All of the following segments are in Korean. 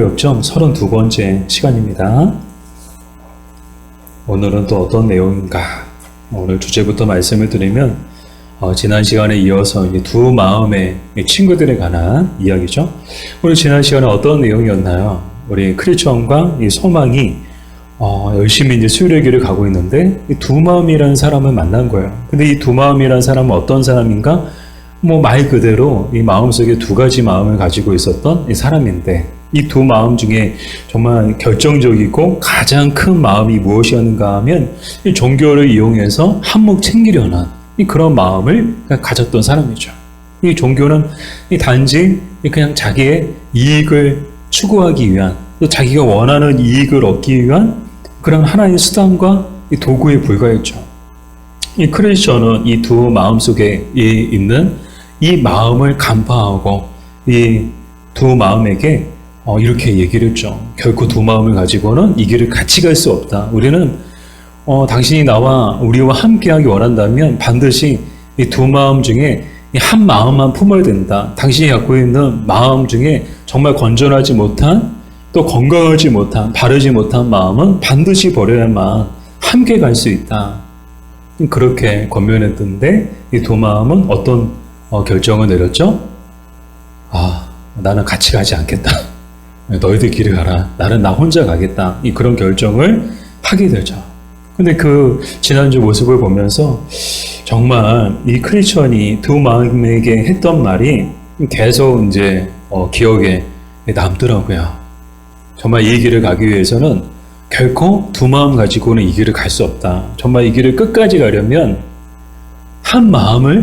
요점 32번째 시간입니다. 오늘은 또 어떤 내용인가? 오늘 주제부터 말씀을 드리면 지난 시간에 이어서 이제 두 마음의 친구들에 관한 이야기죠. 오늘 지난 시간에 어떤 내용이었나요? 우리 크리스천과 이 소망이 열심히 이제 수요일의 길을 가고 있는데 이 두 마음이라는 사람을 만난 거예요. 근데 이 두 마음이라는 사람은 어떤 사람인가? 말 그대로 이 마음속에 두 가지 마음을 가지고 있었던 이 사람인데 이 두 마음 중에 정말 결정적이고 가장 큰 마음이 무엇이었는가 하면 이 종교를 이용해서 한몫 챙기려는 그런 마음을 가졌던 사람이죠. 이 종교는 단지 그냥 자기의 이익을 추구하기 위한 또 자기가 원하는 이익을 얻기 위한 그런 하나의 수단과 도구에 불과했죠. 이 크리스천은 이 두 마음 속에 있는 이 마음을 간파하고 이 두 마음에게 이렇게 얘기를 했죠. 결코 두 마음을 가지고는 이 길을 같이 갈 수 없다. 우리는 당신이 우리와 함께하기 원한다면 반드시 이 두 마음 중에 한 마음만 품어야 된다. 당신이 갖고 있는 마음 중에 정말 건전하지 못한 또 건강하지 못한 바르지 못한 마음은 반드시 버려야만 함께 갈 수 있다. 그렇게 권면했던데 이 두 마음은 어떤 결정을 내렸죠? 나는 같이 가지 않겠다. 너희들 길을 가라. 나는 나 혼자 가겠다. 그런 결정을 하게 되죠. 근데 지난주 모습을 보면서 정말 이 크리스천이 두 마음에게 했던 말이 계속 이제 기억에 남더라고요. 정말 이 길을 가기 위해서는 결코 두 마음 가지고는 이 길을 갈 수 없다. 정말 이 길을 끝까지 가려면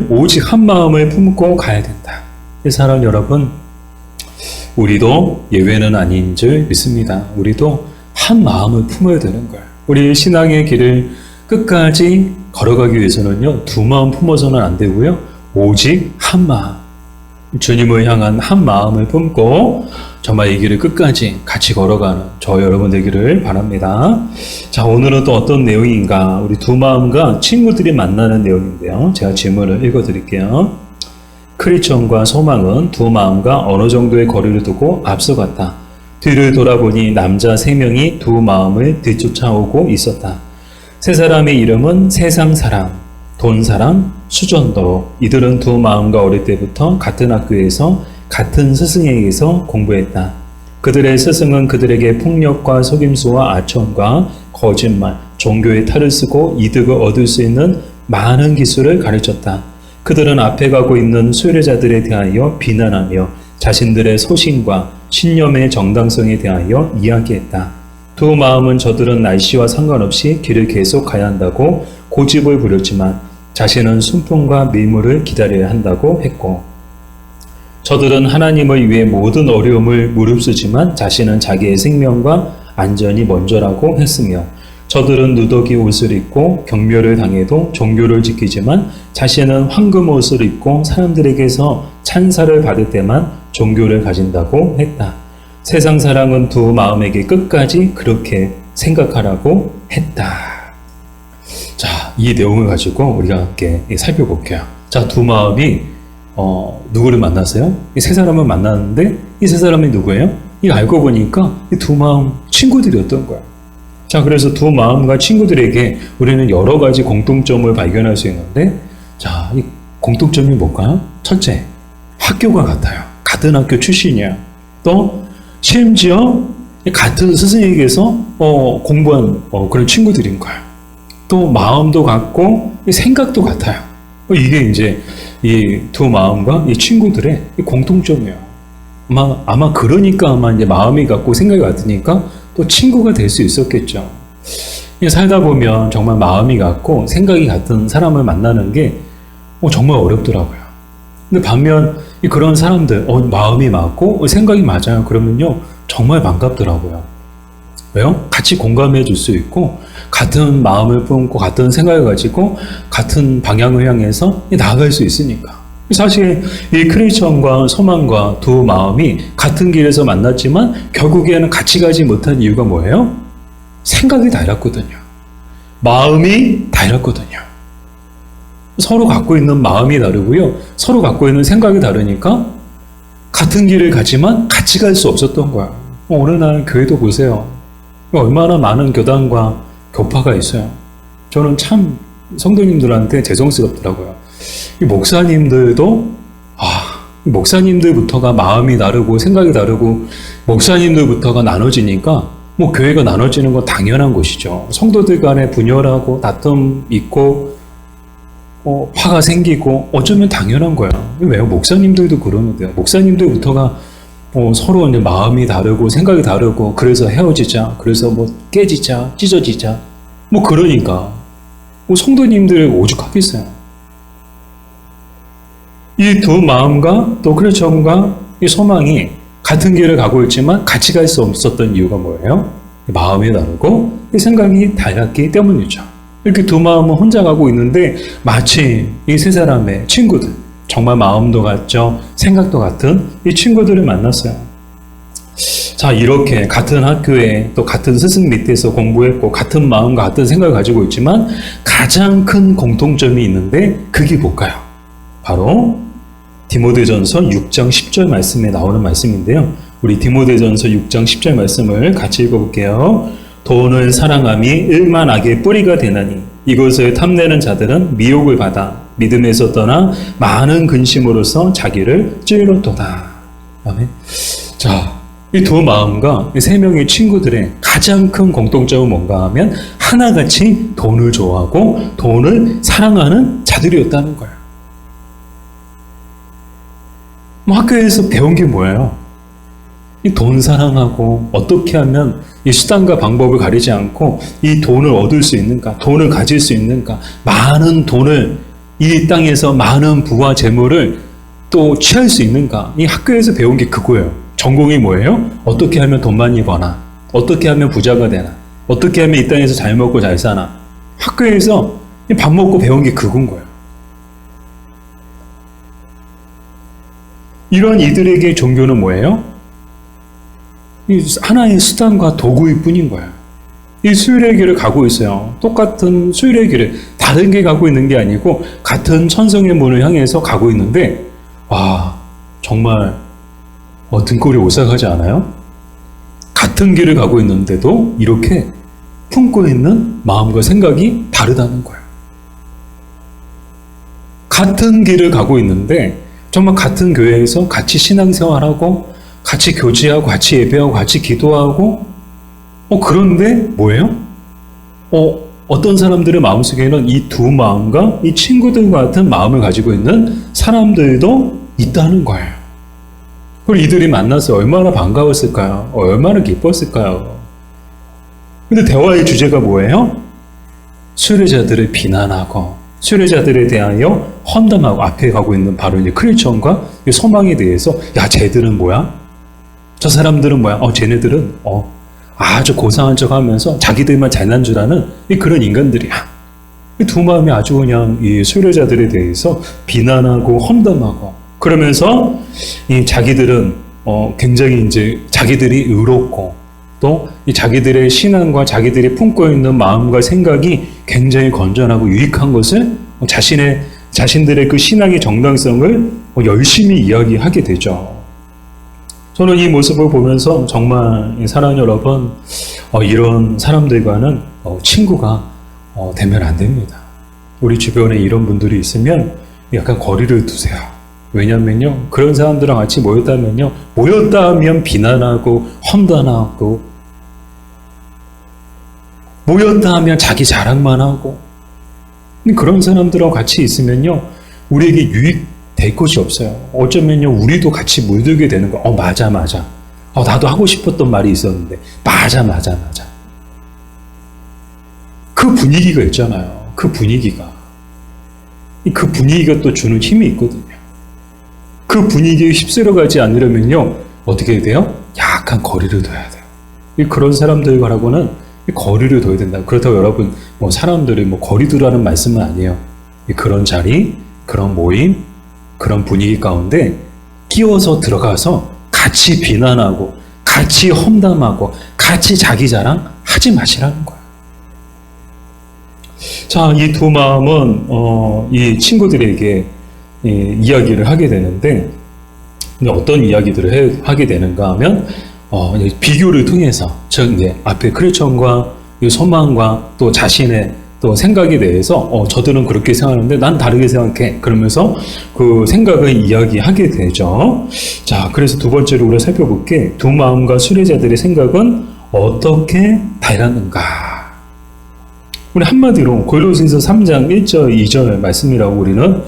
오직 한 마음을 품고 가야 된다. 사랑하는 여러분, 우리도 예외는 아닌 줄 믿습니다. 우리도 한 마음을 품어야 되는 거예요. 우리 신앙의 길을 끝까지 걸어가기 위해서는요, 두 마음 품어서는 안 되고요, 오직 한 마음, 주님을 향한 한 마음을 품고 정말 이 길을 끝까지 같이 걸어가는 저 여러분 되기를 바랍니다. 자, 오늘은 또 어떤 내용인가? 우리 두 마음과 친구들이 만나는 내용인데요. 제가 질문을 읽어드릴게요. 크리스천과 소망은 두 마음과 어느 정도의 거리를 두고 앞서갔다. 뒤를 돌아보니 남자 3명이 두 마음을 뒤쫓아오고 있었다. 세 사람의 이름은 세상 사람, 돈 사람, 수전도. 이들은 두 마음과 어릴 때부터 같은 학교에서 같은 스승에게서 공부했다. 그들의 스승은 그들에게 폭력과 속임수와 아첨과 거짓말, 종교의 탈을 쓰고 이득을 얻을 수 있는 많은 기술을 가르쳤다. 그들은 앞에 가고 있는 수혜자들에 대하여 비난하며 자신들의 소신과 신념의 정당성에 대하여 이야기했다. 두 마음은 저들은 날씨와 상관없이 길을 계속 가야 한다고 고집을 부렸지만 자신은 순풍과 밀물을 기다려야 한다고 했고, 저들은 하나님을 위해 모든 어려움을 무릅쓰지만 자신은 자기의 생명과 안전이 먼저라고 했으며, 저들은 누더기 옷을 입고 경멸을 당해도 종교를 지키지만 자신은 황금 옷을 입고 사람들에게서 찬사를 받을 때만 종교를 가진다고 했다. 세상 사랑은 두 마음에게 끝까지 그렇게 생각하라고 했다. 자, 이 내용을 가지고 우리가 함께 살펴볼게요. 자, 두 마음이 누구를 만났어요? 이 세 사람을 만났는데 이 세 사람이 누구예요? 알고 보니까 이 두 마음 친구들이었던 거야. 자, 그래서 두 마음과 친구들에게 우리는 여러 가지 공통점을 발견할 수 있는데, 자, 이 공통점이 뭘까요? 첫째, 학교가 같아요. 같은 학교 출신이야. 또 심지어 같은 스승에게서 공부한 그런 친구들인 거야. 또 마음도 같고 생각도 같아요. 이게 이제 이 두 마음과 이 친구들의 공통점이에요. 아마 그러니까 이제 마음이 같고 생각이 같으니까 또 친구가 될 수 있었겠죠. 살다 보면 정말 마음이 같고 생각이 같은 사람을 만나는 게 정말 어렵더라고요. 근데 반면 그런 사람들 마음이 맞고 생각이 맞아요. 그러면요 정말 반갑더라고요. 왜요? 같이 공감해 줄 수 있고 같은 마음을 품고 같은 생각을 가지고 같은 방향을 향해서 나아갈 수 있으니까. 사실 이 크리스천과 소망과 두 마음이 같은 길에서 만났지만 결국에는 같이 가지 못한 이유가 뭐예요? 생각이 달랐거든요. 마음이 달랐거든요. 서로 갖고 있는 마음이 다르고요. 서로 갖고 있는 생각이 다르니까 같은 길을 가지만 같이 갈 수 없었던 거야. 어느 날 교회도 보세요. 얼마나 많은 교단과 교파가 있어요. 저는 참 성도님들한테 죄송스럽더라고요. 이 목사님들도 목사님들부터가 마음이 다르고 생각이 다르고 목사님들부터가 나눠지니까 뭐 교회가 나눠지는 건 당연한 것이죠. 성도들 간에 분열하고 다툼 있고 화가 생기고 어쩌면 당연한 거야. 왜요? 목사님들도 그러는데요. 목사님들부터가 서로 이제 마음이 다르고 생각이 다르고 그래서 헤어지자, 그래서 뭐 깨지자, 찢어지자, 뭐 그러니까 성도님들 오죽하겠어요. 이 두 마음과 또 크리스천과 이 소망이 같은 길을 가고 있지만 같이 갈 수 없었던 이유가 뭐예요? 마음이 다르고 생각이 달랐기 때문이죠. 이렇게 두 마음은 혼자 가고 있는데 마치 이 세 사람의 친구들, 정말 마음도 같죠, 생각도 같은 이 친구들을 만났어요. 자, 이렇게 같은 학교에 또 같은 스승 밑에서 공부했고 같은 마음과 같은 생각을 가지고 있지만 가장 큰 공통점이 있는데 그게 뭘까요? 바로 디모데전서 6장 10절 말씀에 나오는 말씀인데요. 우리 디모데전서 6장 10절 말씀을 같이 읽어볼게요. 돈을 사랑함이 일만 악의 뿌리가 되나니 이것을 탐내는 자들은 미혹을 받아 믿음에서 떠나 많은 근심으로써 자기를 찔렀도다. 아멘. 자, 이 두 마음과 이 세 명의 친구들의 가장 큰 공통점은 뭔가 하면 하나같이 돈을 좋아하고 돈을 사랑하는 자들이었다는 거예요. 학교에서 배운 게 뭐예요? 이 돈 사랑하고 어떻게 하면 이 수단과 방법을 가리지 않고 이 돈을 얻을 수 있는가, 돈을 가질 수 있는가, 많은 돈을 이 땅에서 많은 부와 재물을 또 취할 수 있는가, 이 학교에서 배운 게 그거예요. 전공이 뭐예요? 어떻게 하면 돈 많이 버나, 어떻게 하면 부자가 되나, 어떻게 하면 이 땅에서 잘 먹고 잘 사나. 학교에서 밥 먹고 배운 게 그건 거예요. 이런 이들에게 종교는 뭐예요? 하나의 수단과 도구일 뿐인 거예요. 이 수율의 길을 가고 있어요. 똑같은 수율의 길을 다른 게 가고 있는 게 아니고 같은 천성의 문을 향해서 가고 있는데 정말 등골이 오싹하지 않아요? 같은 길을 가고 있는데도 이렇게 품고 있는 마음과 생각이 다르다는 거예요. 같은 길을 가고 있는데 정말 같은 교회에서 같이 신앙생활하고 같이 교제하고 같이 예배하고 같이 기도하고 그런데 뭐예요? 어떤 사람들의 마음속에는 이 두 마음과 이 친구들과 같은 마음을 가지고 있는 사람들도 있다는 거예요. 그리고 이들이 만나서 얼마나 반가웠을까요? 얼마나 기뻤을까요? 근데 대화의 주제가 뭐예요? 수뢰자들을 비난하고 수뢰자들에 대하여 험담하고 앞에 가고 있는 바로 이제 크리스천과 소망에 대해서 쟤들은 뭐야? 저 사람들은 뭐야? 쟤네들은 아주 고상한 척 하면서 자기들만 잘난 줄 아는 그런 인간들이야. 이 두 마음이 아주 그냥 이 수뢰자들에 대해서 비난하고 험담하고 그러면서 이 자기들은 굉장히 이제 자기들이 의롭고 또 이 자기들의 신앙과 자기들이 품고 있는 마음과 생각이 굉장히 건전하고 유익한 것을 자신들의 그 신앙의 정당성을 열심히 이야기하게 되죠. 저는 이 모습을 보면서 정말 사랑하는 여러분, 이런 사람들과는 친구가 되면 안 됩니다. 우리 주변에 이런 분들이 있으면 약간 거리를 두세요. 왜냐면요, 그런 사람들랑 같이 모였다 하면 비난하고 험담하고 모였다 하면 자기 자랑만 하고 그런 사람들하고 같이 있으면요 우리에게 유익될 것이 없어요. 어쩌면요 우리도 같이 물들게 되는 거. 맞아 나도 하고 싶었던 말이 있었는데 맞아 그 분위기가 있잖아요. 그 분위기가 또 주는 힘이 있거든요. 그 분위기에 휩쓸어가지 않으려면요 어떻게 돼요? 약간 거리를 둬야 돼요. 그런 사람들과라고는 거리를 둬야 된다. 그렇다고 여러분 사람들이 거리 두라는 말씀은 아니에요. 그런 자리, 그런 모임, 그런 분위기 가운데 끼워서 들어가서 같이 비난하고 같이 험담하고 같이 자기 자랑 하지 마시라는 거예요. 자, 이 두 마음은 이 친구들에게 이야기를 하게 되는데 어떤 이야기들을 하게 되는가 하면 비교를 통해서, 즉, 이제 앞에 크리스천과 소망과 또 자신의 또 생각에 대해서, 저들은 그렇게 생각하는데 난 다르게 생각해. 그러면서 그 생각을 이야기하게 되죠. 자, 그래서 두 번째로 우리가 살펴볼게. 두 마음과 순례자들의 생각은 어떻게 달랐는가? 우리 한마디로 고린도전서 3장 1절 2절 말씀이라고 우리는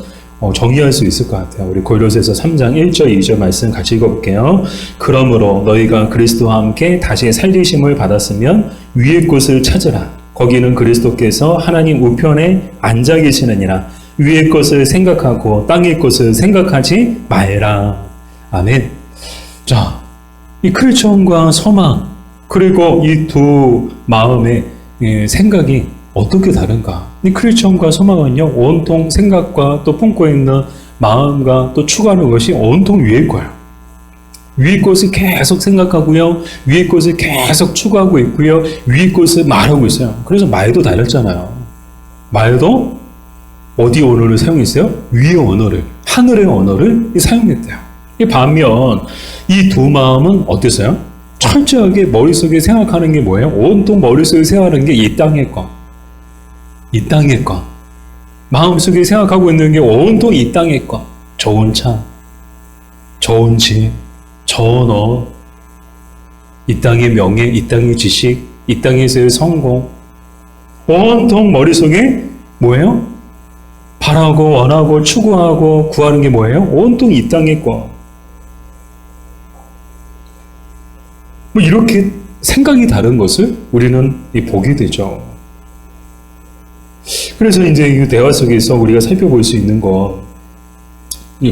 정의할 수 있을 것 같아요. 우리 고린도전서 3장 1절 2절 말씀 같이 읽어볼게요. 그러므로 너희가 그리스도와 함께 다시 살리심을 받았으면 위의 곳을 찾으라. 거기는 그리스도께서 하나님 우편에 앉아 계시느니라. 위의 것을 생각하고 땅의 것을 생각하지 말라. 아멘. 자, 이 크리스천과 소망, 그리고 이 두 마음의 생각이 어떻게 다른가? 이 크리스천과 소망은요, 온통 생각과 또 품고 있는 마음과 또 추구하는 것이 온통 위의 거예요. 위의 것을 계속 생각하고요, 위의 것을 계속 추구하고 있고요, 위의 것을 말하고 있어요. 그래서 말도 달랐잖아요. 말도 어디 언어를 사용했어요? 위의 언어를, 하늘의 언어를 사용했대요. 반면 이 두 마음은 어땠어요? 철저하게 머릿속에 생각하는 게 뭐예요? 온통 머릿속에 생각하는 게 이 땅의 것. 이 땅의 것. 마음속에 생각하고 있는 게 온통 이 땅의 것. 좋은 차, 좋은 집, 좋은 옷, 이 땅의 명예, 이 땅의 지식, 이 땅에서의 성공. 온통 머릿속에 뭐예요? 바라고 원하고 추구하고 구하는 게 뭐예요? 온통 이 땅의 것. 뭐 이렇게 생각이 다른 것을 우리는 보게 되죠. 그래서 이제 이 대화 속에서 우리가 살펴볼 수 있는 건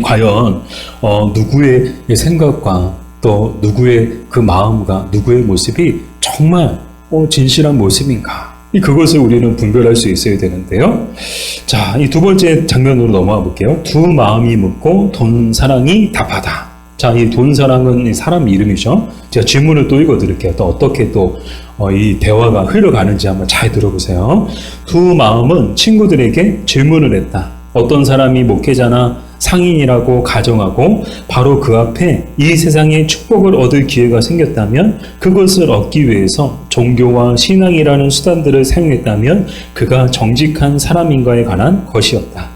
과연 누구의 생각과 또 누구의 그 마음과 누구의 모습이 정말 진실한 모습인가? 그것을 우리는 분별할 수 있어야 되는데요. 자, 이 두 번째 장면으로 넘어가 볼게요. 두 마음이 묻고 돈 사랑이 답하다. 자, 이 돈 사랑은 사람 이름이죠. 제가 질문을 또 읽어드릴게요. 또 어떻게 또 이 대화가 흘러가는지 한번 잘 들어보세요. 두 마음은 친구들에게 질문을 했다. 어떤 사람이 목회자나 상인이라고 가정하고 바로 그 앞에 이 세상의 축복을 얻을 기회가 생겼다면, 그것을 얻기 위해서 종교와 신앙이라는 수단들을 사용했다면 그가 정직한 사람인가에 관한 것이었다.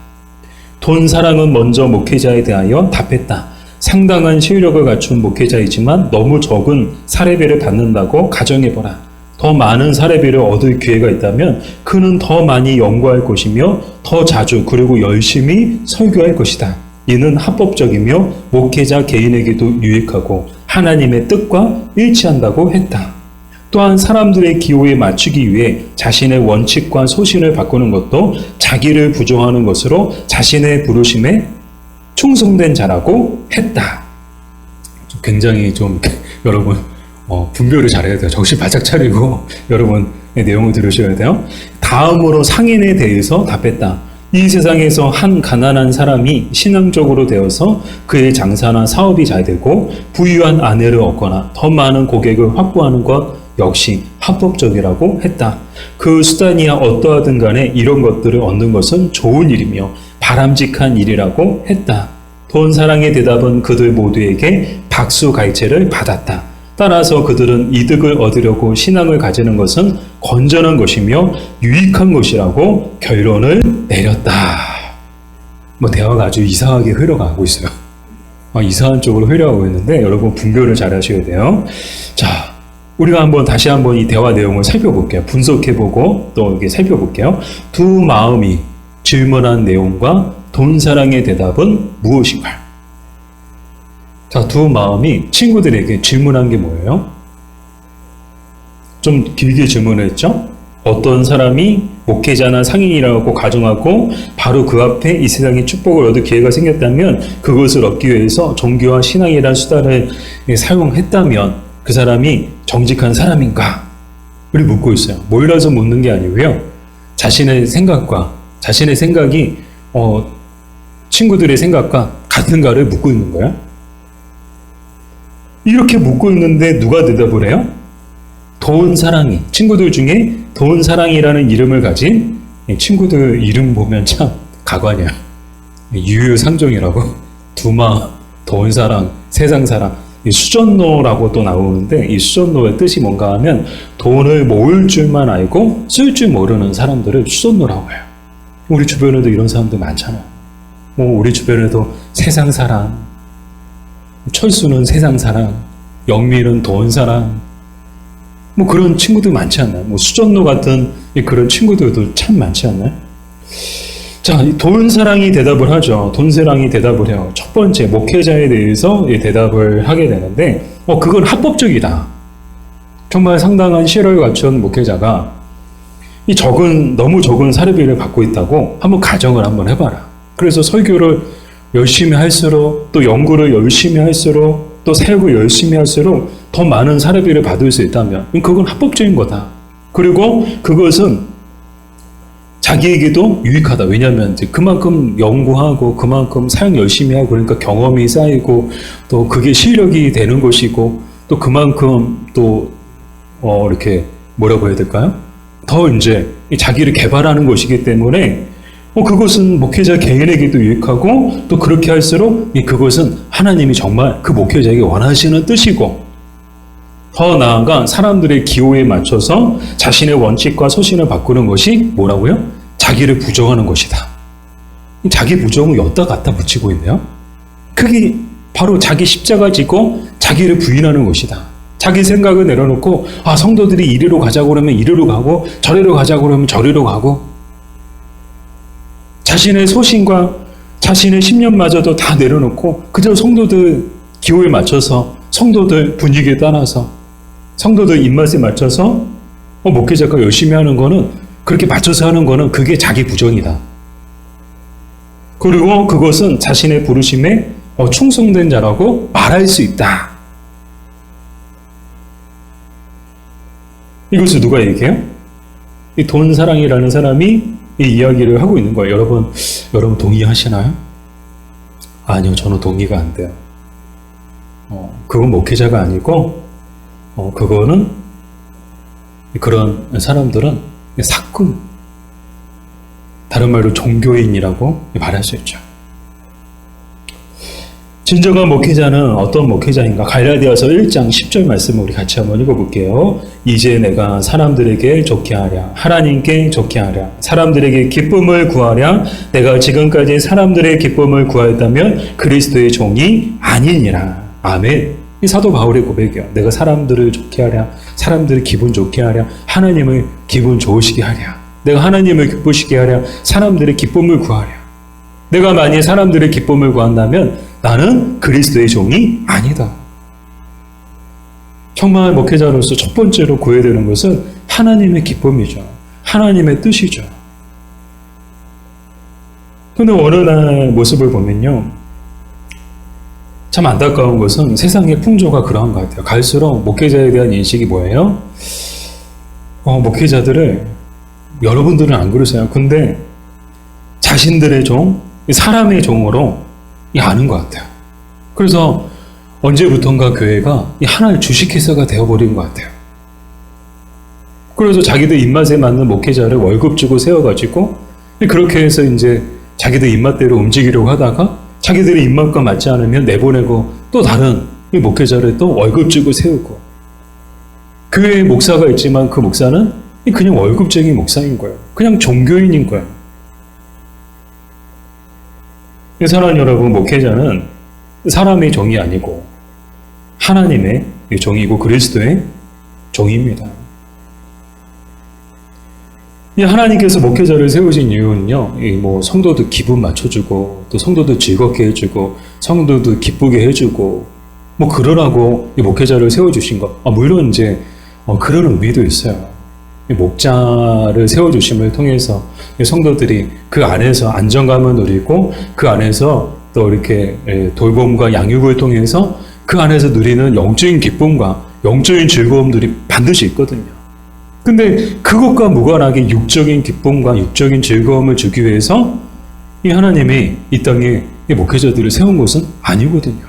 돈 사랑은 먼저 목회자에 대하여 답했다. 상당한 시유력을 갖춘 목회자이지만 너무 적은 사례비를 받는다고 가정해보라. 더 많은 사례비를 얻을 기회가 있다면 그는 더 많이 연구할 것이며 더 자주 그리고 열심히 설교할 것이다. 이는 합법적이며 목회자 개인에게도 유익하고 하나님의 뜻과 일치한다고 했다. 또한 사람들의 기호에 맞추기 위해 자신의 원칙과 소신을 바꾸는 것도 자기를 부정하는 것으로 자신의 부르심에 충성된 자라고 했다. 굉장히 좀 여러분 분별을 잘해야 돼요. 정신 바짝 차리고 여러분의 내용을 들으셔야 돼요. 다음으로 상인에 대해서 답했다. 이 세상에서 한 가난한 사람이 신앙적으로 되어서 그의 장사나 사업이 잘 되고 부유한 아내를 얻거나 더 많은 고객을 확보하는 것 역시 합법적이라고 했다. 그 수단이야 어떠하든 간에 이런 것들을 얻는 것은 좋은 일이며 바람직한 일이라고 했다. 돈 사랑의 대답은 그들 모두에게 박수갈채를 받았다. 따라서 그들은 이득을 얻으려고 신앙을 가지는 것은 건전한 것이며 유익한 것이라고 결론을 내렸다. 대화가 아주 이상하게 흘러가고 있어요. 이상한 쪽으로 흘러가고 있는데 여러분 분별을 잘 하셔야 돼요. 자, 우리가 다시 한번 이 대화 내용을 살펴볼게요. 분석해보고 또 이렇게 살펴볼게요. 두 마음이 질문한 내용과 돈 사랑의 대답은 무엇인가? 자, 두 마음이 친구들에게 질문한 게 뭐예요? 좀 길게 질문을 했죠? 어떤 사람이 목회자나 상인이라고 가정하고 바로 그 앞에 이 세상의 축복을 얻을 기회가 생겼다면 그것을 얻기 위해서 종교와 신앙이라는 수단을 사용했다면 그 사람이 정직한 사람인가? 우리 묻고 있어요. 몰라서 묻는 게 아니고요. 자신의 생각이 친구들의 생각과 같은가를 묻고 있는 거예요. 이렇게 묻고 있는데 누가 대답을 해요? 돈 사랑이, 친구들 중에 돈 사랑이라는 이름을 가진 친구들 이름 보면 참 가관이야. 유유상종이라고 두마, 돈 사랑, 세상 사랑, 이 수전노라고 또 나오는데 이 수전노의 뜻이 뭔가 하면 돈을 모을 줄만 알고 쓸 줄 모르는 사람들을 수전노라고 해요. 우리 주변에도 이런 사람들 많잖아요. 뭐 우리 주변에도 세상 사랑, 철수는 세상 사랑, 영미는 돈 사랑, 뭐 그런 친구들 많지 않나요? 뭐 수전노 같은 그런 친구들도 참 많지 않나요? 자, 돈 사랑이 대답을 하죠. 돈 사랑이 대답을 해요. 첫 번째 목회자에 대해서 대답을 하게 되는데, 그건 합법적이다. 정말 상당한 실효를 갖춘 목회자가 이 너무 적은 사례비를 받고 있다고 한번 가정을 한번 해봐라. 그래서 설교를 열심히 할수록, 또 연구를 열심히 할수록, 또 사역을 열심히 할수록 더 많은 사례비를 받을 수 있다면 그건 합법적인 거다. 그리고 그것은 자기에게도 유익하다. 왜냐하면 이제 그만큼 연구하고 그만큼 사역 열심히 하고 그러니까 경험이 쌓이고 또 그게 실력이 되는 것이고 또 그만큼 또 이렇게 뭐라고 해야 될까요? 더 이제 자기를 개발하는 것이기 때문에 그것은 목회자 개인에게도 유익하고 또 그렇게 할수록 그것은 하나님이 정말 그 목회자에게 원하시는 뜻이고 더 나아가 사람들의 기호에 맞춰서 자신의 원칙과 소신을 바꾸는 것이 뭐라고요? 자기를 부정하는 것이다. 자기 부정을 엿다 갖다 붙이고 있네요. 그게 바로 자기 십자가 지고 자기를 부인하는 것이다. 자기 생각을 내려놓고 성도들이 이리로 가자고 그러면 이리로 가고 저리로 가자고 그러면 저리로 가고 자신의 소신과 자신의 신념마저도 다 내려놓고 그저 성도들 기호에 맞춰서 성도들 분위기에 따라서 성도들 입맛에 맞춰서 목회자가 열심히 하는 거는 그렇게 맞춰서 하는 거는 그게 자기 부정이다. 그리고 그것은 자신의 부르심에 충성된 자라고 말할 수 있다. 이것을 누가 얘기해요? 이 돈사랑이라는 사람이 이 이야기를 하고 있는 거예요. 여러분 동의하시나요? 아니요, 저는 동의가 안 돼요. 그건 목회자가 아니고 그거는 그런 사람들은 사꾼, 다른 말로 종교인이라고 말할 수 있죠. 진정한 목회자는 어떤 목회자인가? 갈라디아서 1장 10절 말씀을 우리 같이 한번 읽어볼게요. 이제 내가 사람들에게 좋게 하랴, 하나님께 좋게 하랴, 사람들에게 기쁨을 구하랴. 내가 지금까지 사람들의 기쁨을 구하였다면 그리스도의 종이 아니니라. 아멘. 이 사도 바울의 고백이요. 내가 사람들을 좋게 하랴, 사람들을 기분 좋게 하랴, 하나님을 기분 좋으시게 하랴. 내가 하나님을 기쁘시게 하랴, 사람들의 기쁨을 구하랴. 내가 만약 사람들의 기쁨을 구한다면 나는 그리스도의 종이 아니다. 정말 목회자로서 첫 번째로 구해야 되는 것은 하나님의 기쁨이죠. 하나님의 뜻이죠. 그런데 어느 날 모습을 보면요, 참 안타까운 것은 세상의 풍조가 그러한 것 같아요. 갈수록 목회자에 대한 인식이 뭐예요? 목회자들을, 여러분들은 안 그러세요. 근데 자신들의 종, 사람의 종으로 아는 것 같아요. 그래서 언제부턴가 교회가 하나의 주식회사가 되어버린 것 같아요. 그래서 자기들 입맛에 맞는 목회자를 월급 주고 세워가지고 그렇게 해서 이제 자기들 입맛대로 움직이려고 하다가 자기들의 입맛과 맞지 않으면 내보내고 또 다른 목회자를 또 월급 주고 세우고, 교회에 목사가 있지만 그 목사는 그냥 월급쟁이 목사인 거예요. 그냥 종교인인 거예요. 사랑하는 여러분, 목회자는 사람의 종이 아니고 하나님의 종이고 그리스도의 종입니다. 이 하나님께서 목회자를 세우신 이유는요, 성도들 기분 맞춰주고, 또 성도들 즐겁게 해주고, 성도들 기쁘게 해주고, 그러라고 이 목회자를 세워주신 것. 물론 이제, 그런 의미도 있어요. 목자를 세워주심을 통해서 성도들이 그 안에서 안정감을 누리고, 그 안에서 또 이렇게 돌봄과 양육을 통해서 그 안에서 누리는 영적인 기쁨과 영적인 즐거움들이 반드시 있거든요. 근데 그것과 무관하게 육적인 기쁨과 육적인 즐거움을 주기 위해서 이 하나님이 이 땅에 이 목회자들을 세운 것은 아니거든요.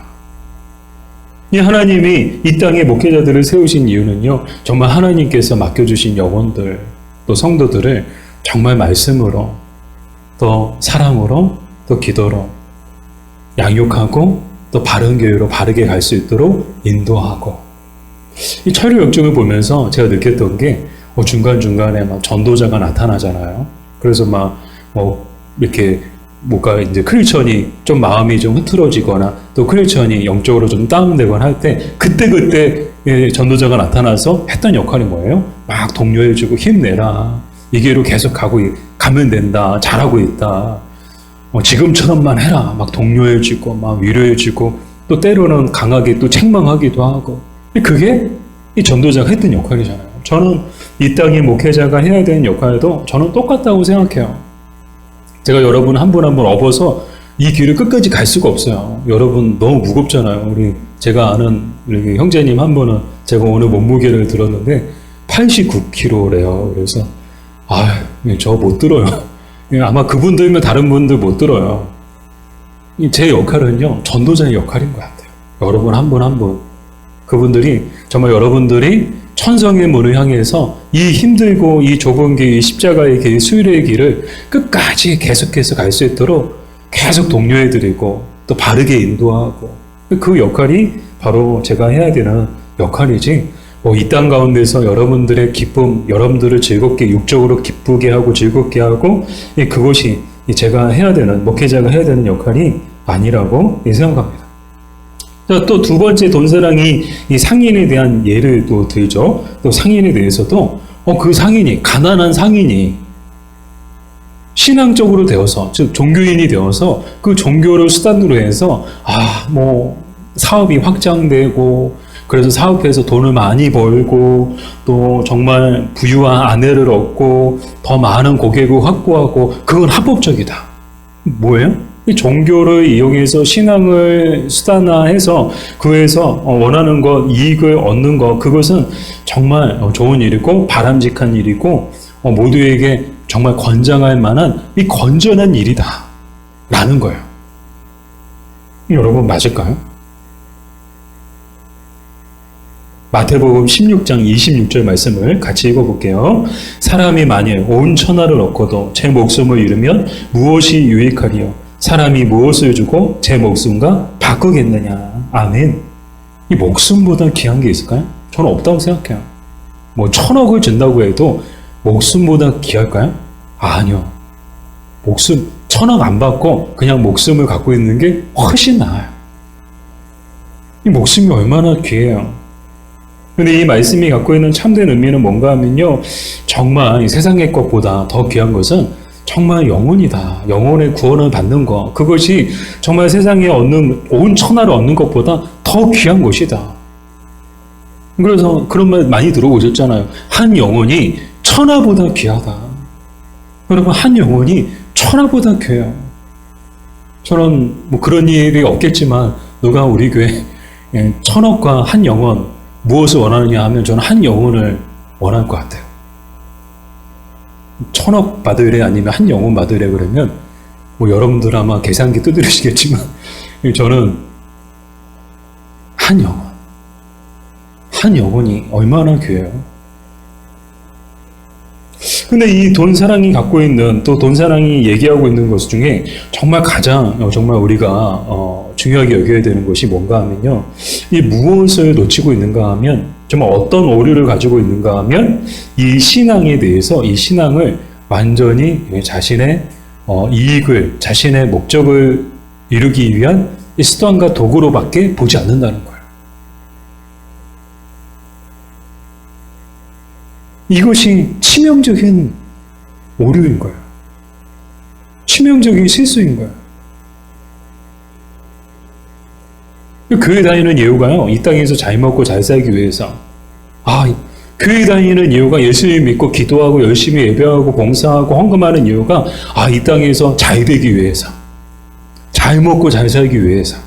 이 하나님이 이 땅에 목회자들을 세우신 이유는요, 정말 하나님께서 맡겨주신 영혼들, 또 성도들을 정말 말씀으로, 또 사랑으로, 또 기도로 양육하고 또 바른 길로 바르게 갈 수 있도록 인도하고, 이 철의 역정을 보면서 제가 느꼈던 게 중간중간에 막 전도자가 나타나잖아요. 그래서 이렇게 뭔가 이제 크리스천이 좀 마음이 좀 흐트러지거나 또 크리스천이 영적으로 좀 다운되거나 할 때 그때 전도자가 나타나서 했던 역할이 뭐예요? 막 독려해주고 힘내라. 이 길로 계속 가면 된다. 잘하고 있다. 지금처럼만 해라. 막 독려해주고 막 위로해주고 또 때로는 강하게 또 책망하기도 하고. 그게 이 전도자가 했던 역할이잖아요. 저는 이 땅의 목회자가 해야 되는 역할도 저는 똑같다고 생각해요. 제가 여러분 한 분 한 분 업어서 이 길을 끝까지 갈 수가 없어요. 여러분 너무 무겁잖아요. 제가 아는 우리 형제님 한 분은 제가 오늘 몸무게를 들었는데 89kg래요. 그래서 저 못 들어요. 아마 그분 들면 다른 분들 못 들어요. 제 역할은요, 전도자의 역할인 것 같아요. 여러분 한 분 한 분. 그분들이 정말 여러분들이 천성의 문을 향해서 이 힘들고 이 좁은 길, 이 십자가의 길, 수일의 길을 끝까지 계속해서 갈 수 있도록 계속 독려해드리고 또 바르게 인도하고, 그 역할이 바로 제가 해야 되는 역할이지, 이 땅 가운데서 여러분들의 기쁨, 여러분들을 즐겁게 육적으로 기쁘게 하고 즐겁게 하고, 그것이 제가 해야 되는, 목회자가 해야 되는 역할이 아니라고 생각합니다. 또 두 번째 돈사랑이 이 상인에 대한 예를 또 들죠. 또 상인에 대해서도 그 상인이, 가난한 상인이 신앙적으로 되어서, 즉 종교인이 되어서 그 종교를 수단으로 해서 사업이 확장되고, 그래서 사업해서 돈을 많이 벌고 또 정말 부유한 아내를 얻고 더 많은 고객을 확보하고, 그건 합법적이다. 뭐예요? 이 종교를 이용해서 신앙을 수단화해서 그에서 원하는 것, 이익을 얻는 것, 그것은 정말 좋은 일이고 바람직한 일이고 모두에게 정말 권장할 만한 이 건전한 일이다 라는 거예요. 여러분 맞을까요? 마태복음 16장 26절 말씀을 같이 읽어볼게요. 사람이 만일 온 천하를 얻고도 제 목숨을 잃으면 무엇이 유익하리요? 사람이 무엇을 주고 제 목숨과 바꾸겠느냐. 아멘. 이 목숨보다 귀한 게 있을까요? 저는 없다고 생각해요. 1,000억을 준다고 해도 목숨보다 귀할까요? 아니요. 목숨 1,000억 안 받고 그냥 목숨을 갖고 있는 게 훨씬 나아요. 이 목숨이 얼마나 귀해요. 근데 이 말씀이 갖고 있는 참된 의미는 뭔가 하면요, 정말 이 세상의 것보다 더 귀한 것은 정말 영혼이다. 영혼의 구원을 받는 것. 그것이 정말 세상에 온 천하를 얻는 것보다 더 귀한 것이다. 그래서 그런 말 많이 들어보셨잖아요. 한 영혼이 천하보다 귀하다. 여러분, 한 영혼이 천하보다 귀해요. 저는 그런 일이 없겠지만 누가 우리 교회 1,000억과 한 영혼 무엇을 원하느냐 하면 저는 한 영혼을 원할 것 같아요. 1,000억 받으래 아니면 한 영혼 받으래 그러면 여러분들 아마 계산기 두드리시겠지만 저는 한 영혼이 얼마나 귀해요. 근데 이 돈사랑이 갖고 있는, 또 돈사랑이 얘기하고 있는 것 중에 정말 가장 정말 우리가 중요하게 여겨야 되는 것이 뭔가 하면요, 이 무엇을 놓치고 있는가 하면, 정말 어떤 오류를 가지고 있는가 하면 이 신앙에 대해서, 이 신앙을 완전히 자신의 이익을, 자신의 목적을 이루기 위한 이 수단과 도구로밖에 보지 않는다는 거예요. 이것이 치명적인 오류인 거예요. 치명적인 실수인 거예요. 교회 다니는 이유가요, 이 땅에서 잘 먹고 잘 살기 위해서. 교회 다니는 이유가 예수님 믿고 기도하고 열심히 예배하고 봉사하고 헌금하는 이유가 이 땅에서 잘 되기 위해서, 잘 먹고 잘 살기 위해서,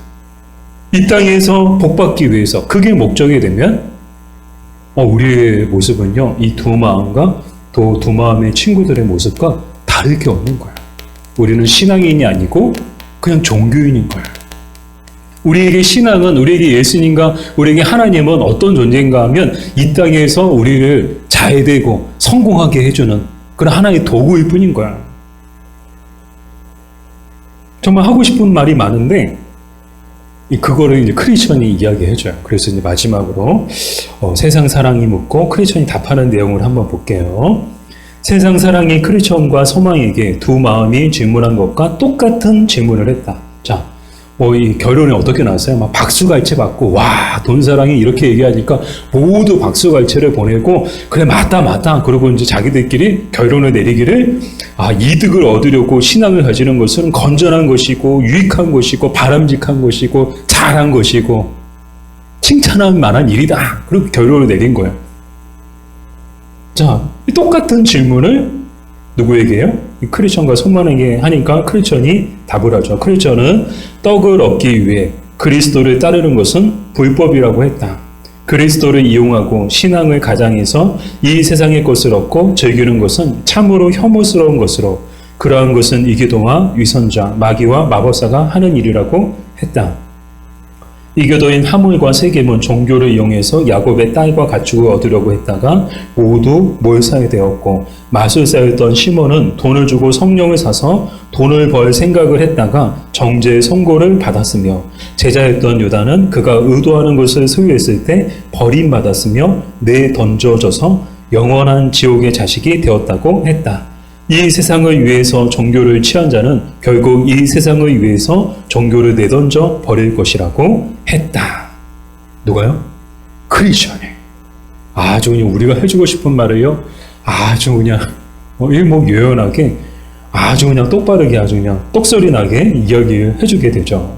이 땅에서 복받기 위해서. 그게 목적이 되면 우리의 모습은요, 이 두 마음과 또 두 마음의 친구들의 모습과 다를 게 없는 거예요. 우리는 신앙인이 아니고 그냥 종교인인 거예요. 우리에게 신앙은, 우리에게 예수님과 우리에게 하나님은 어떤 존재인가 하면 이 땅에서 우리를 잘 되고 성공하게 해주는 그런 하나의 도구일 뿐인 거야. 정말 하고 싶은 말이 많은데 그거를 이제 크리스천이 이야기해줘요. 그래서 이제 마지막으로 세상 사랑이 묻고 크리스천이 답하는 내용을 한번 볼게요. 세상 사랑이 크리스천과 소망에게 두 마음이 질문한 것과 똑같은 질문을 했다. 자, 이 결론이 어떻게 나왔어요? 막 박수갈채 받고, 와, 돈 사랑이 이렇게 얘기하니까 모두 박수갈채를 보내고, 그래, 맞다. 그러고 이제 자기들끼리 결론을 내리기를, 이득을 얻으려고 신앙을 가지는 것은 건전한 것이고, 유익한 것이고, 바람직한 것이고, 잘한 것이고, 칭찬할 만한 일이다. 그리고 결론을 내린 거예요. 자, 똑같은 질문을 누구에게요? 크리스천과 소망에게 하니까 크리스천이 답을 하죠. 크리스천은 떡을 얻기 위해 그리스도를 따르는 것은 불법이라고 했다. 그리스도를 이용하고 신앙을 가장해서 이 세상의 것을 얻고 즐기는 것은 참으로 혐오스러운 것으로 그러한 것은 이교도와 위선자, 마귀와 마법사가 하는 일이라고 했다. 이교도인 하물과 세겜은 종교를 이용해서 야곱의 딸과 가축을 얻으려고 했다가 모두 몰살이 되었고, 마술사였던 시몬은 돈을 주고 성령을 사서 돈을 벌 생각을 했다가 정죄의 선고를 받았으며, 제자였던 유다는 그가 의도하는 것을 소유했을 때 버림받았으며 내던져져서 영원한 지옥의 자식이 되었다고 했다. 이 세상을 위해서 종교를 취한 자는 결국 이 세상을 위해서 종교를 내던져 버릴 것이라고 했다. 누가요? 크리스천이. 아주 그냥 우리가 해주고 싶은 말을요, 아주 그냥 일목요연하게, 아주 그냥 똑바르게, 아주 그냥 똑소리 나게 이야기를 해주게 되죠.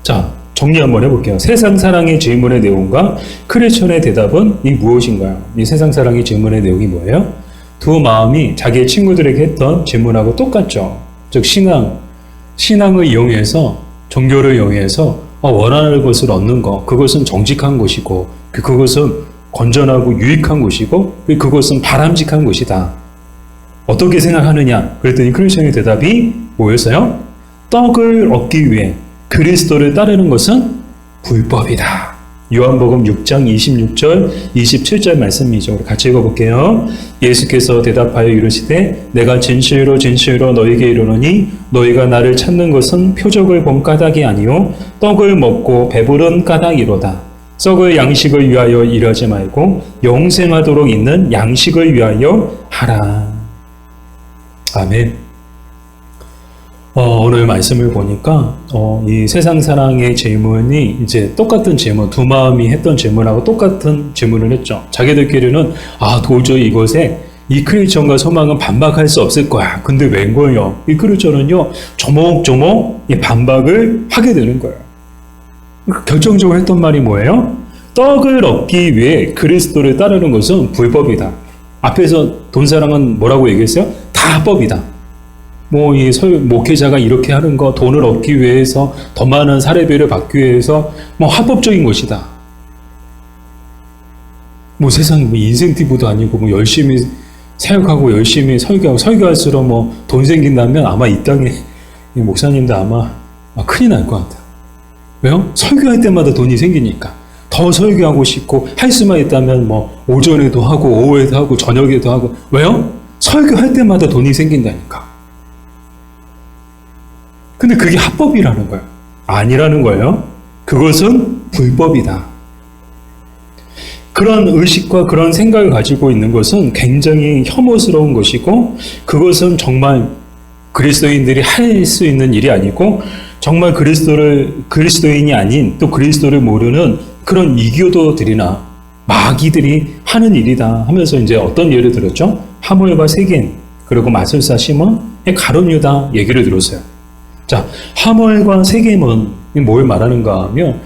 자, 정리 한번 해볼게요. 세상 사랑의 질문의 내용과 크리스천의 대답은 무엇인가요? 이 세상 사랑의 질문의 내용이 뭐예요? 두 마음이 자기의 친구들에게 했던 질문하고 똑같죠. 즉 신앙을 이용해서, 종교를 이용해서 원하는 것을 얻는 것, 그것은 정직한 것이고, 그것은 건전하고 유익한 것이고, 그것은 바람직한 것이다. 어떻게 생각하느냐? 그랬더니 크리스천의 대답이 뭐였어요? 떡을 얻기 위해 그리스도를 따르는 것은 불법이다. 요한복음 6장 26절, 27절 말씀이죠. 우리 같이 읽어볼게요. 예수께서 대답하여 이르시되 내가 진실로 너희에게 이르노니 너희가 나를 찾는 것은 표적을 본 까닭이 아니요 떡을 먹고 배부른 까닭이로다. 썩을 양식을 위하여 일하지 말고 영생하도록 있는 양식을 위하여 하라. 아멘. 오늘 말씀을 보니까 이 세상 사랑의 질문이 이제 똑같은 질문, 두 마음이 했던 질문하고 똑같은 질문을 했죠. 자기들끼리는 도저히 이것에 이 크리스천과 소망은 반박할 수 없을 거야. 근데 웬걸요? 이 크리스천은요 조목조목 이 반박을 하게 되는 거예요. 결정적으로 했던 말이 뭐예요? 떡을 얻기 위해 그리스도를 따르는 것은 불법이다. 앞에서 돈 사랑은 뭐라고 얘기했어요? 다 합법이다. 이 목회자가 이렇게 하는 거, 돈을 얻기 위해서, 더 많은 사례비를 받기 위해서, 합법적인 것이다. 세상 인센티브도 아니고, 열심히 사역하고, 열심히 설교할수록 돈 생긴다면 아마 이 땅에, 이 목사님도 아마 큰일 날 것 같아요. 왜요? 설교할 때마다 돈이 생기니까. 더 설교하고 싶고, 할 수만 있다면 오전에도 하고, 오후에도 하고, 저녁에도 하고. 왜요? 설교할 때마다 돈이 생긴다니까. 근데 그게 합법이라는 거예요. 아니라는 거예요. 그것은 불법이다. 그런 의식과 그런 생각을 가지고 있는 것은 굉장히 혐오스러운 것이고, 그것은 정말 그리스도인들이 할 수 있는 일이 아니고, 정말 그리스도인이 아닌 또 그리스도를 모르는 그런 이교도들이나 마귀들이 하는 일이다 하면서 이제 어떤 예를 들었죠? 하물과 세겜, 그리고 마술사 시몬, 가룟 유다 얘기를 들었어요. 자, 하물과 세겜은 뭘 말하는가 하면,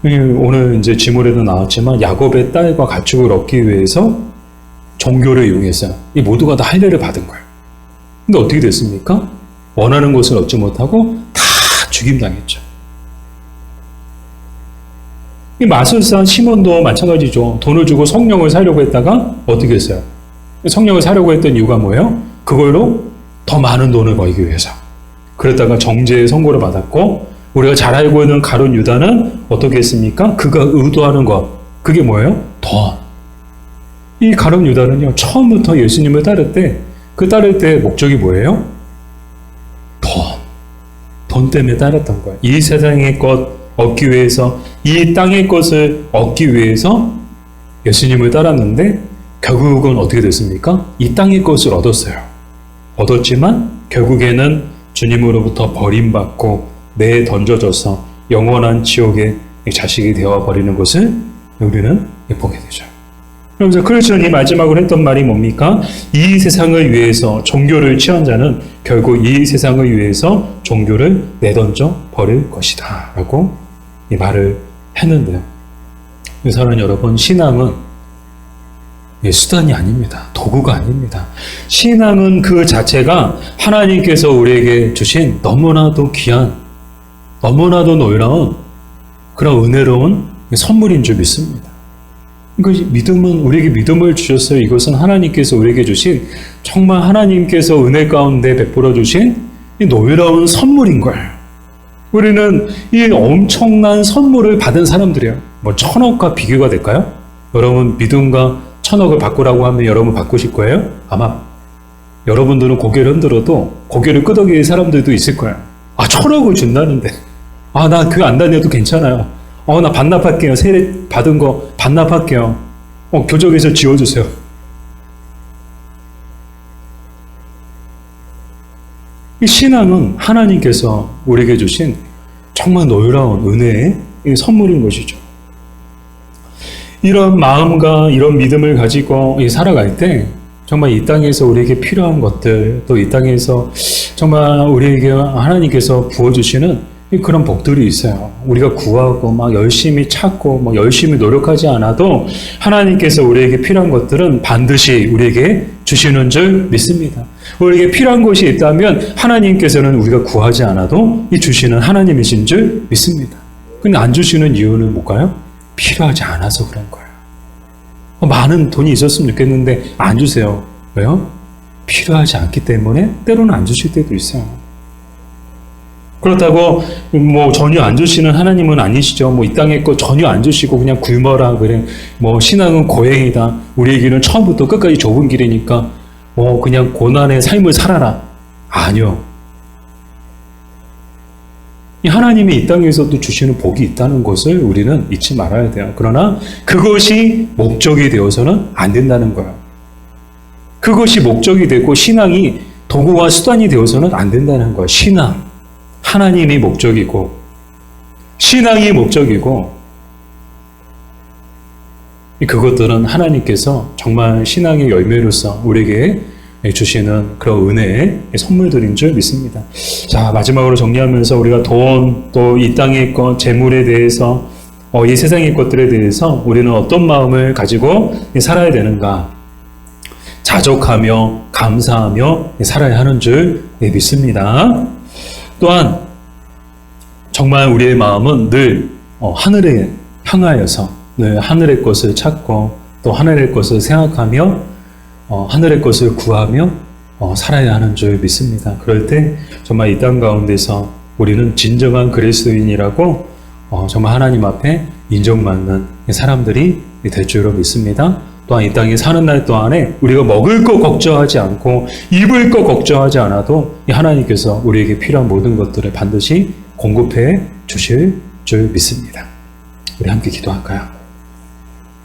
오늘 이제 지물에도 나왔지만, 야곱의 딸과 가축을 얻기 위해서 종교를 이용했어요. 이 모두가 다 할례를 받은 거예요. 근데 어떻게 됐습니까? 원하는 것을 얻지 못하고 다 죽임당했죠. 이 마술사 시몬도 마찬가지죠. 돈을 주고 성령을 사려고 했다가 어떻게 했어요? 성령을 사려고 했던 이유가 뭐예요? 그걸로 더 많은 돈을 벌기 위해서. 그랬다가 정죄의 선고를 받았고, 우리가 잘 알고 있는 가룟 유다는 어떻게 했습니까? 그가 의도하는 것, 그게 뭐예요? 돈. 이 가룟 유다는요, 처음부터 예수님을 따를 때 목적이 뭐예요? 돈 돈 때문에 따랐던 거예요. 이 세상의 것 얻기 위해서, 이 땅의 것을 얻기 위해서 예수님을 따랐는데 결국은 어떻게 됐습니까? 이 땅의 것을 얻었어요. 얻었지만 결국에는 주님으로부터 버림받고 내던져져서 영원한 지옥의 자식이 되어버리는 것을 우리는 보게 되죠. 그러면서 크리스천이 마지막으로 했던 말이 뭡니까? 이 세상을 위해서 종교를 취한 자는 결국 이 세상을 위해서 종교를 내던져 버릴 것이다 라고 이 말을 했는데요. 사랑하는 여러분, 신앙은 수단이 아닙니다. 도구가 아닙니다. 신앙은 그 자체가 하나님께서 우리에게 주신 너무나도 귀한, 너무나도 놀라운 그런 은혜로운 선물인 줄 믿습니다. 그러니까 믿음은, 우리에게 믿음을 주셨어요. 이것은 하나님께서 우리에게 주신, 정말 하나님께서 은혜 가운데 베풀어 주신 이 놀라운 선물인 거예요. 우리는 이 엄청난 선물을 받은 사람들이에요. 뭐 1000억과 비교가 될까요? 여러분, 믿음과 1000억을 바꾸라고 하면 여러분 바꾸실 거예요? 아마 여러분들은 고개를 흔들어도 고개를 끄덕이는 사람들도 있을 거예요. 1000억을 준다는데, 나 그거 안 다녀도 괜찮아요. 나 반납할게요. 세례 받은 거 반납할게요. 교적에서 지워주세요. 이 신앙은 하나님께서 우리에게 주신 정말 놀라운 은혜의 선물인 것이죠. 이런 마음과 이런 믿음을 가지고 살아갈 때 정말 이 땅에서 우리에게 필요한 것들, 또 이 땅에서 정말 우리에게 하나님께서 부어주시는 그런 복들이 있어요. 우리가 구하고 막 열심히 찾고 막 열심히 노력하지 않아도 하나님께서 우리에게 필요한 것들은 반드시 우리에게 주시는 줄 믿습니다. 우리에게 필요한 것이 있다면 하나님께서는 우리가 구하지 않아도 이 주시는 하나님이신 줄 믿습니다. 근데 안 주시는 이유는 뭘까요? 필요하지 않아서 그런 거예요. 많은 돈이 있었으면 좋겠는데 안 주세요. 왜요? 필요하지 않기 때문에 때로는 안 주실 때도 있어요. 그렇다고 뭐 전혀 안 주시는 하나님은 아니시죠. 뭐 이 땅에 거 전혀 안 주시고 그냥 굶어라 그래. 뭐 신앙은 고행이다. 우리에게는 처음부터 끝까지 좁은 길이니까 그냥 고난의 삶을 살아라. 아니요. 이 하나님이 이 땅에서도 주시는 복이 있다는 것을 우리는 잊지 말아야 돼요. 그러나 그것이 목적이 되어서는 안 된다는 거예요. 그것이 목적이 되고 신앙이 도구와 수단이 되어서는 안 된다는 거예요. 신앙. 하나님이 목적이고 신앙이 목적이고 그것들은 하나님께서 정말 신앙의 열매로서 우리에게 주시는 그런 은혜의 선물들인 줄 믿습니다. 자, 마지막으로 정리하면서 우리가 돈, 또 이 땅의 것, 재물에 대해서 이 세상의 것들에 대해서 우리는 어떤 마음을 가지고 살아야 되는가? 자족하며 감사하며 살아야 하는 줄 믿습니다. 또한 정말 우리의 마음은 늘 하늘에 향하여서 늘 하늘의 것을 찾고 또 하늘의 것을 생각하며 하늘의 것을 구하며 살아야 하는 줄 믿습니다. 그럴 때 정말 이 땅 가운데서 우리는 진정한 그리스도인이라고 정말 하나님 앞에 인정받는 사람들이 될 줄로 믿습니다. 또한 이 땅에 사는 날 동안에 우리가 먹을 거 걱정하지 않고 입을 거 걱정하지 않아도 하나님께서 우리에게 필요한 모든 것들을 반드시 공급해 주실 줄 믿습니다. 우리 함께 기도할까요?